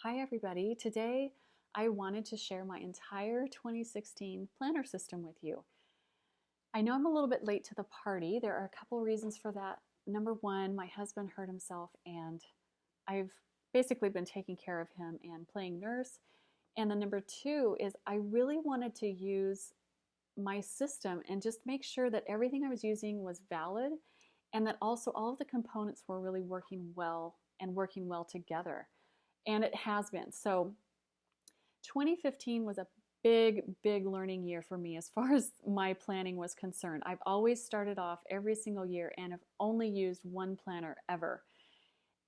Hi everybody. Today I wanted to share my entire 2016 planner system with you. I know I'm a little bit late to the party. There are a couple reasons for that. Number one, my husband hurt himself and I've basically been taking care of him and playing nurse. And then number two is I really wanted to use my system and just make sure that everything I was using was valid and that also all of the components were really working well and working well together. And it has been. So 2015 was a big learning year for me as far as my planning was concerned. I've always started off every single year and have only used one planner ever.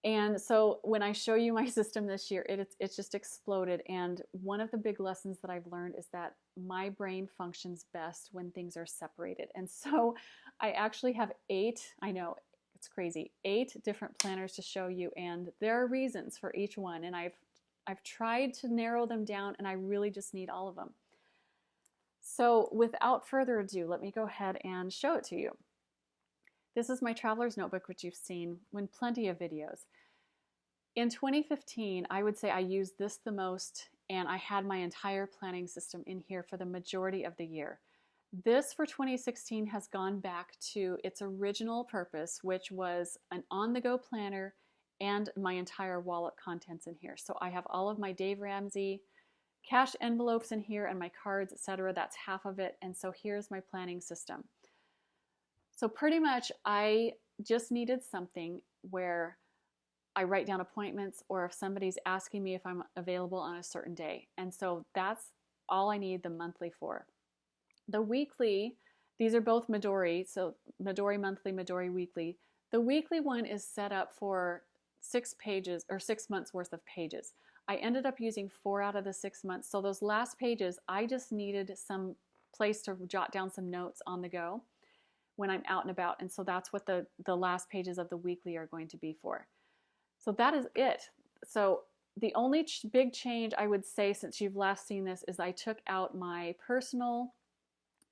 And so when I show you my system this year, it's just exploded. And one of the big lessons that I've learned is that my brain functions best when things are separated. And so I actually have I know it's crazy, 8 different planners to show you. And there are reasons for each one. And I've tried to narrow them down and I really just need all of them. So without further ado, let me go ahead and show it to you. This is my traveler's notebook, which you've seen in plenty of videos. In 2015, I would say I used this the most, and I had my entire planning system in here for the majority of the year. This for 2016 has gone back to its original purpose, which was an on-the-go planner and my entire wallet contents in here. So I have all of my Dave Ramsey cash envelopes in here and my cards, etc. That's half of it. And so here's my planning system. So pretty much I just needed something where I write down appointments or if somebody's asking me if I'm available on a certain day. And so that's all I need the monthly for. The weekly, these are both Midori, so Midori monthly, Midori weekly. The weekly one is set up for 6 pages or 6 months worth of pages. I ended up using 4 out of the 6 months. So those last pages, I just needed some place to jot down some notes on the go when I'm out and about. And so that's what the last pages of the weekly are going to be for. So that is it. So the only big change I would say since you've last seen this is I took out my personal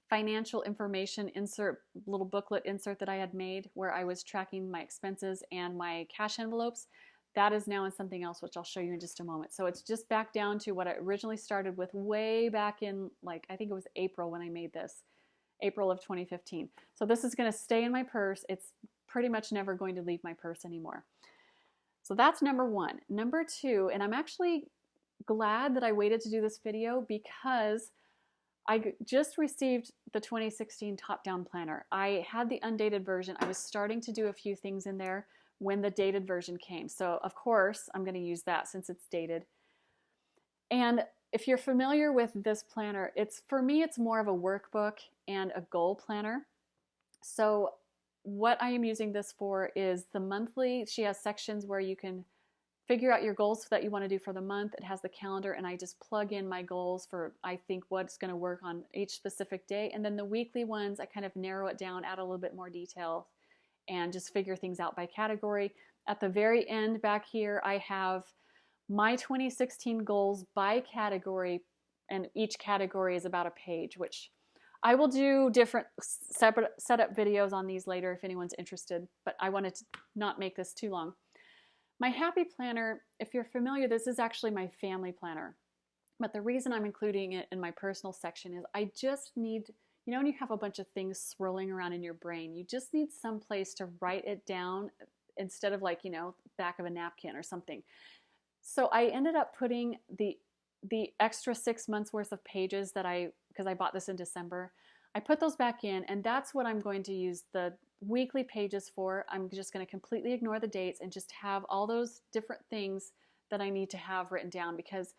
financial information insert, little booklet insert that I had made where I was tracking my expenses and my cash envelopes. That is now in something else, which I'll show you in just a moment. So it's just back down to what I originally started with way back in, like, I think it was April when I made this. April of 2015. So this is going to stay in my purse. It's pretty much never going to leave my purse anymore. So that's number one. Number two, and I'm actually glad that I waited to do this video because I just received the 2016 top-down planner. I had the undated version. I was starting to do a few things in there when the dated version came. So of course, I'm going to use that since it's dated. And if you're familiar with this planner, for me, it's more of a workbook and a goal planner. So what I am using this for is the monthly. She has sections where you can figure out your goals that you want to do for the month. It has the calendar and I just plug in my goals for, I think, what's going to work on each specific day. And then the weekly ones, I kind of narrow it down, add a little bit more detail and just figure things out by category. At the very end back here, I have my 2016 goals by category, and each category is about a page, which I will do different separate setup videos on these later if anyone's interested, but I wanted to not make this too long. My Happy Planner, if you're familiar, this is actually my family planner, but the reason I'm including it in my personal section is I just need, you know, when you have a bunch of things swirling around in your brain, you just need some place to write it down instead of, like, you know, back of a napkin or something. So I ended up putting the extra 6 months worth of pages that because I bought this in December, I put those back in, and that's what I'm going to use the weekly pages for. I'm just going to completely ignore the dates and just have all those different things that I need to have written down, because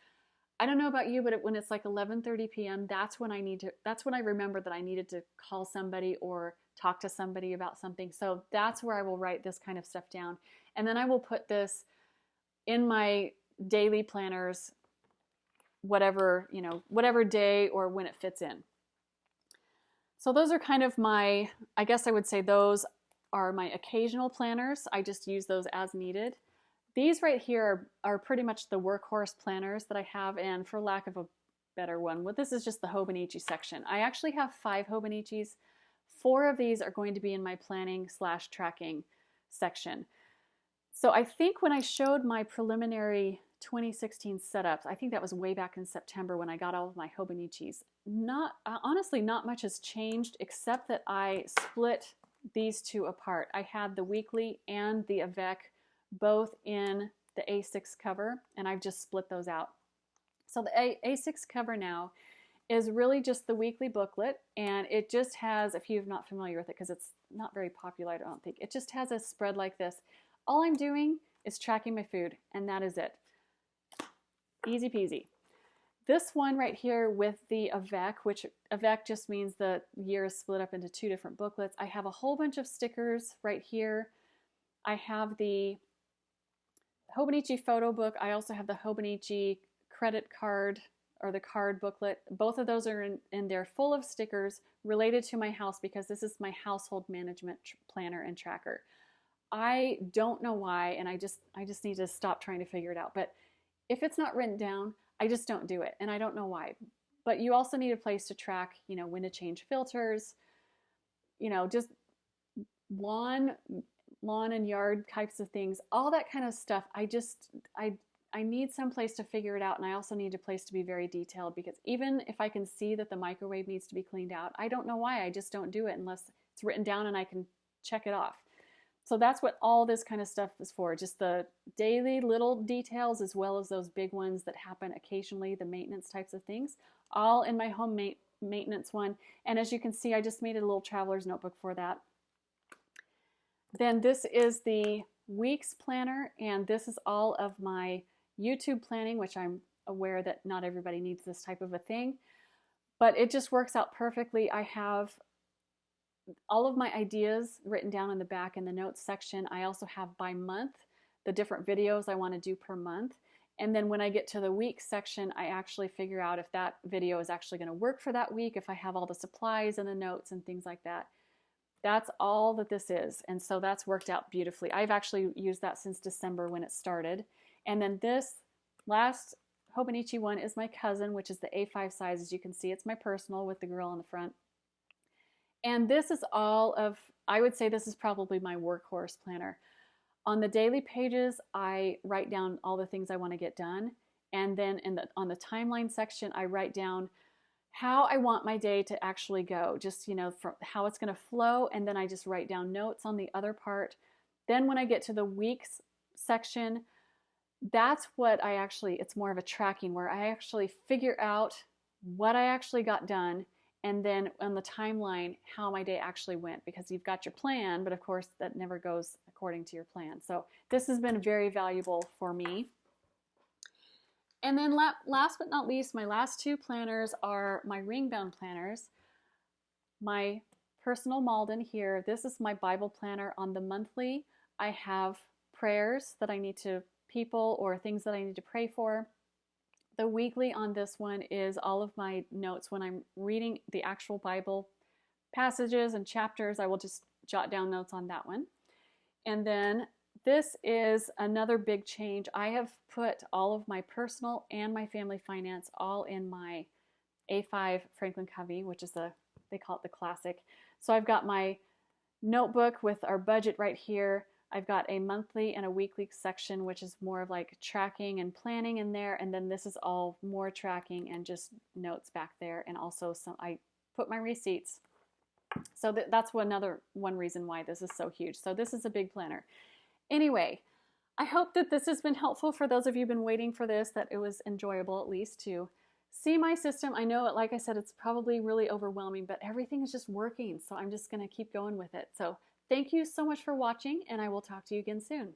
I don't know about you, but when it's like 11:30 p.m., that's when I remember that I needed to call somebody or talk to somebody about something. So that's where I will write this kind of stuff down. And then I will put this in my daily planners, whatever day or when it fits in. So those are kind of I guess I would say those are my occasional planners. I just use those as needed. These right here are pretty much the workhorse planners that I have, and for lack of a better one, this is just the Hobonichi section. I actually have 5 Hobonichis. 4 of these are going to be in my planning/tracking section. So I think when I showed my preliminary 2016 setups. I think that was way back in September when I got all of my Hobonichis. Honestly, not much has changed except that I split these two apart. I had the weekly and the Avec both in the A6 cover, and I've just split those out. So the A6 cover now is really just the weekly booklet, and it just has, if you're not familiar with it, because it's not very popular, I don't think, it just has a spread like this. All I'm doing is tracking my food, and that is it. Easy peasy. This one right here with the Avec, which Avec just means the year is split up into two different booklets. I have a whole bunch of stickers right here. I have the Hobonichi photo book. I also have the Hobonichi credit card or the card booklet. Both of those are in there full of stickers related to my house because this is my household management planner and tracker. I don't know why, and I just need to stop trying to figure it out. But if it's not written down, I just don't do it, and I don't know why. But you also need a place to track, when to change filters, just lawn and yard types of things, all that kind of stuff. I need some place to figure it out, and I also need a place to be very detailed, because even if I can see that the microwave needs to be cleaned out, I don't know why. I just don't do it unless it's written down and I can check it off. So that's what all this kind of stuff is for, just the daily little details as well as those big ones that happen occasionally, the maintenance types of things, all in my home maintenance one. And as you can see, I just made a little traveler's notebook for that. Then this is the weeks planner, and this is all of my YouTube planning, which I'm aware that not everybody needs this type of a thing, but it just works out perfectly. I have all of my ideas written down in the back in the notes section. I also have by month the different videos I want to do per month. And then when I get to the week section, I actually figure out if that video is actually going to work for that week, if I have all the supplies and the notes and things like that. That's all that this is. And so that's worked out beautifully. I've actually used that since December when it started. And then this last Hobonichi one is my cousin, which is the A5 size. As you can see, it's my personal with the girl on the front. And this is all of, I would say this is probably my workhorse planner. On the daily pages, I write down all the things I want to get done. And then on the timeline section, I write down how I want my day to actually go, just, from how it's going to flow. And then I just write down notes on the other part. Then when I get to the weeks section, that's what it's more of a tracking where I actually figure out what I actually got done. And then on the timeline, how my day actually went, because you've got your plan, but of course that never goes according to your plan. So this has been very valuable for me. And then last but not least, my last two planners are my ring-bound planners. My personal Malden here, this is my Bible planner. On the monthly, I have prayers that I need to, people or things that I need to pray for. The weekly on this one is all of my notes. When I'm reading the actual Bible passages and chapters, I will just jot down notes on that one. And then this is another big change. I have put all of my personal and my family finance all in my A5 Franklin Covey, which is they call it the classic. So I've got my notebook with our budget right here. I've got a monthly and a weekly section, which is more of like tracking and planning in there. And then this is all more tracking and just notes back there. And also I put my receipts. So that's one reason why this is so huge. So this is a big planner. Anyway, I hope that this has been helpful for those of you who've been waiting for this, that it was enjoyable at least to see my system. I know, like I said, it's probably really overwhelming, but everything is just working. So I'm just going to keep going with it. So thank you so much for watching, and I will talk to you again soon.